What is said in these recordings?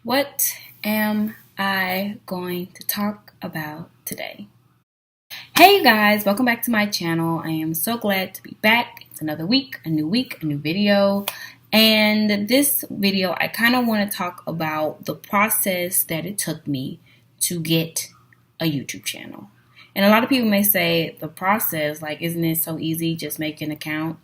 What am I going to talk about today? Hey guys, welcome back to my channel. I am so glad to be back. It's another week, a new video. And this video, I kind of want to talk about the process that it took me to get a YouTube channel. And a lot of people may say the process, like, isn't it so easy? Just make an account.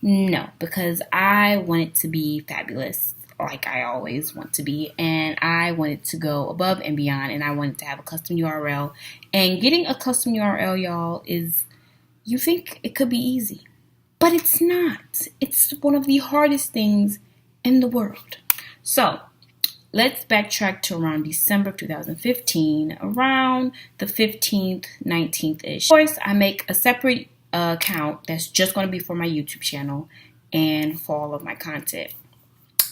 No, because I want it to be fabulous, like I always want to be, and I wanted to go above and beyond, and I wanted to have a custom URL. And getting a custom URL, y'all, you think it could be easy, but it's not. It's one of the hardest things in the world. So let's backtrack to around December of 2015, around the 15th, 19th-ish. Of course, I make a separate account that's just going to be for my YouTube channel and for all of my content.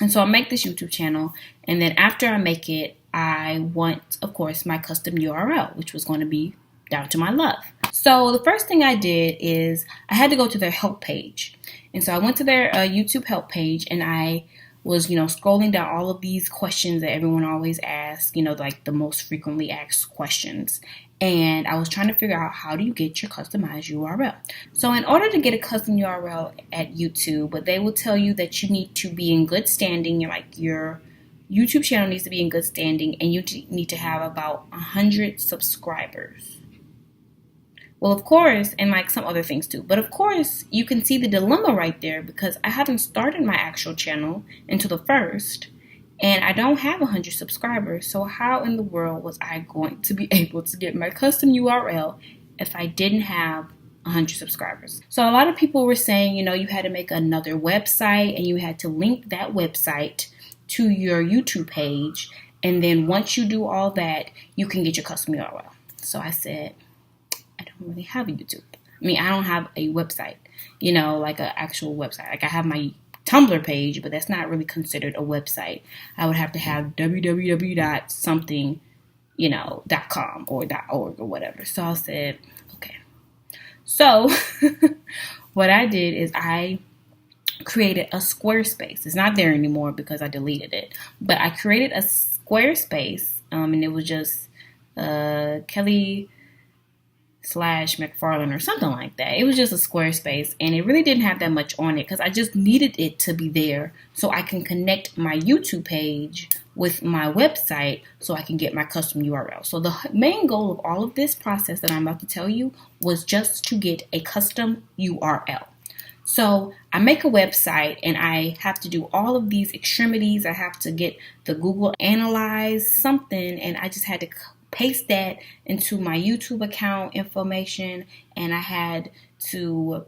And so I make this YouTube channel, and then after I make it, I want, of course, my custom URL, which was going to be down to my love. So the first thing I did is I had to go to their help page. And so I went to their YouTube help page, and I was, scrolling down all of these questions that everyone always asks, like the most frequently asked questions. And I was trying to figure out, how do you get your customized URL? So in order to get a custom URL at YouTube, but they will tell you that you need to be in good standing. Your YouTube channel needs to be in good standing, and you need to have about 100 subscribers. Well, of course, and like some other things too. But of course, you can see the dilemma right there, because I haven't started my actual channel until the 1st. And I don't have 100 subscribers. So how in the world was I going to be able to get my custom URL if I didn't have 100 subscribers? So a lot of people were saying, you had to make another website, and you had to link that website to your YouTube page. And then once you do all that, you can get your custom URL. So I said, I don't really have a YouTube. I don't have a website, like an actual website. Like I have my Tumblr page, but that's not really considered a website. I would have to have www.something, .com or .org or whatever. So I said, okay. So what I did is I created a Squarespace. It's not there anymore because I deleted it. But I created a Squarespace, and it was just Kelly /McFarlane or something like that. It was just a Squarespace, and it really didn't have that much on it because I just needed it to be there so I can connect my YouTube page with my website so I can get my custom URL. So the main goal of all of this process that I'm about to tell you was just to get a custom URL. So I make a website, and I have to do all of these extremities. I have to get the Google Analyze something, and I just had to paste that into my YouTube account information, and I had to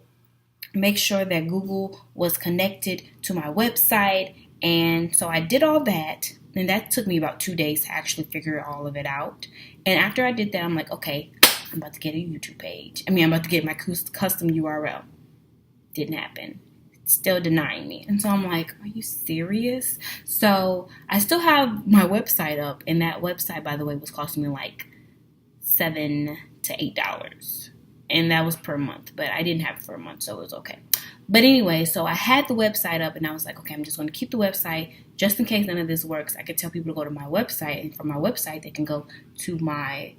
make sure that Google was connected to my website. And so I did all that, and that took me about 2 days to actually figure all of it out. And after I did that, I'm like, okay, I'm about to get a YouTube page. I'm about to get my custom URL. Didn't happen. Still denying me. And so I'm like, are you serious? So I still have my website up, and that website, by the way, was costing me like $7 to $8, and that was per month, but I didn't have it for a month, so it was okay. But anyway, so I had the website up, and I was like, okay, I'm just going to keep the website just in case none of this works. I could tell people to go to my website, and from my website they can go to my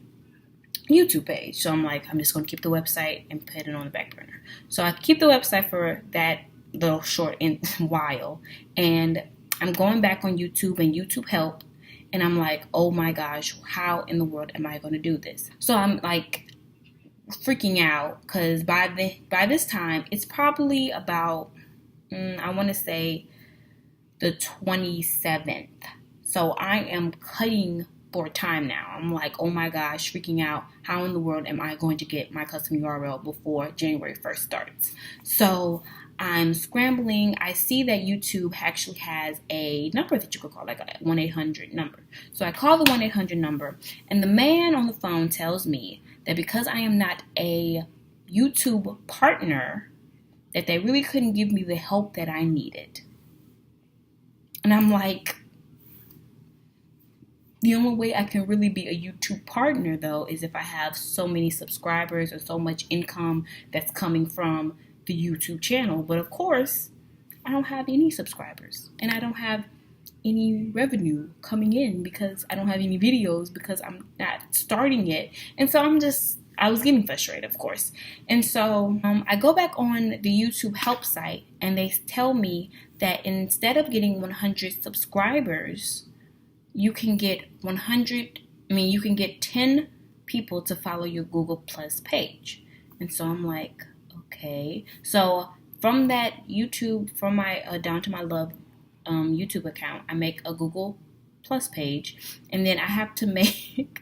YouTube page. So I'm like, I'm just going to keep the website and put it on the back burner. So I keep the website for that little short while, and I'm going back on YouTube and YouTube help, and I'm like, oh my gosh, how in the world am I going to do this? So I'm like freaking out, because by this time it's probably about I want to say the 27th. So I am cutting for time now. I'm like, oh my gosh, freaking out. How in the world am I going to get my custom URL before January 1st starts? So I'm scrambling. I see that YouTube actually has a number that you could call, like a 1-800 number. So I call the 1-800 number, and the man on the phone tells me that because I am not a YouTube partner, that they really couldn't give me the help that I needed. And I'm like, the only way I can really be a YouTube partner, though, is if I have so many subscribers or so much income that's coming from the YouTube channel. But of course, I don't have any subscribers, and I don't have any revenue coming in because I don't have any videos because I'm not starting it. And so I was getting frustrated, of course. And so I go back on the YouTube help site and they tell me that instead of getting 100 subscribers, you can get you can get 10 people to follow your Google Plus page. And so I'm like, okay. So from that YouTube, from my Down to My Love YouTube account, I make a Google Plus page, and then I have to make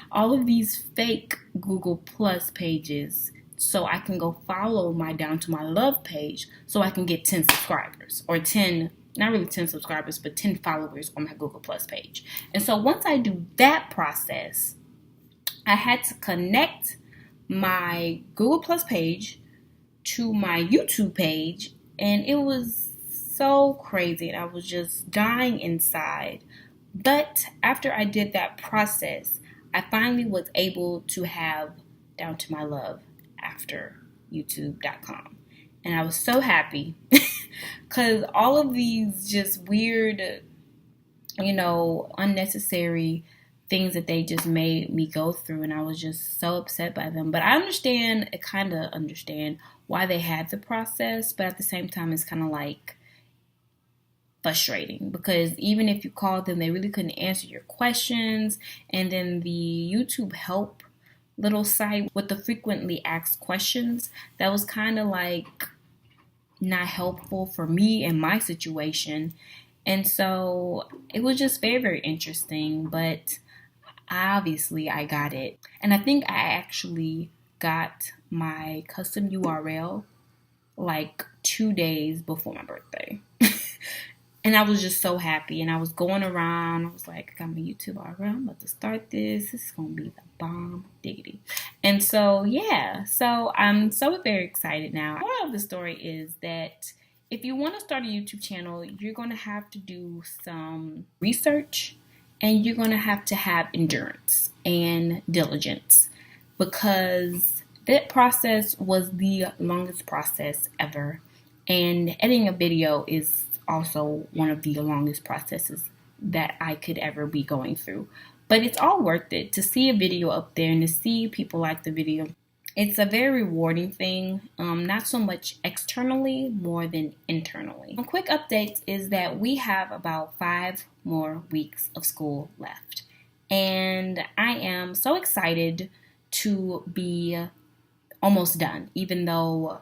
all of these fake Google Plus pages so I can go follow my Down to My Love page so I can get 10 subscribers, or 10, not really 10 subscribers, but 10 followers on my Google Plus page. And so once I do that process, I had to connect my Google Plus page to my YouTube page, and it was so crazy, and I was just dying inside. But after I did that process, I finally was able to have Down to My Love after YouTube.com. And I was so happy because all of these just weird, unnecessary things that they just made me go through, and I was just so upset by them. But I kind of understand why they had the process, but at the same time, it's kind of like frustrating because even if you called them, they really couldn't answer your questions. And then the YouTube help little site with the frequently asked questions, that was kind of like not helpful for me and my situation. And so it was just very, very interesting, but obviously I got it. And I think I actually got my custom URL like 2 days before my birthday. And I was just so happy, and I was going around. I was like, I got my YouTube URL. I'm about to start this. This is going to be the bomb diggity. And so, yeah. So I'm so very excited now. The moral of the story is that if you want to start a YouTube channel, you're going to have to do some research, and you're going to have endurance and diligence, because that process was the longest process ever. And editing a video is also one of the longest processes that I could ever be going through. But it's all worth it to see a video up there and to see people like the video. It's a very rewarding thing, not so much externally, more than internally. A quick update is that we have about 5 more weeks of school left. And I am so excited to be almost done, even though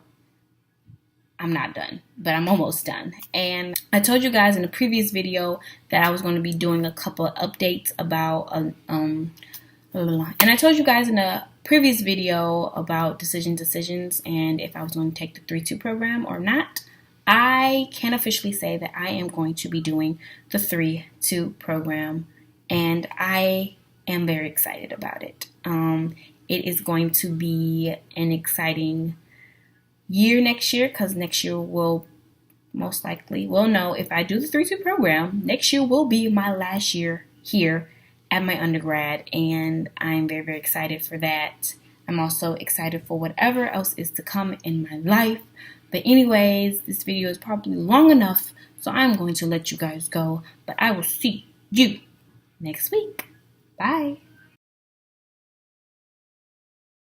I'm not done, but I'm almost done. And I told you guys in a previous video that I was going to be doing a couple of updates about, and I told you guys in a previous video about decisions, and if I was going to take the 3-2 program or not. I can officially say that I am going to be doing the 3-2 program, and I am very excited about it. It is going to be an exciting year next year, because next year will most likely, no, if I do the 3-2 program, next year will be my last year here at my undergrad, and I'm very, very excited for that. I'm also excited for whatever else is to come in my life. But anyways, this video is probably long enough, so I'm going to let you guys go, but I will see you next week. Bye.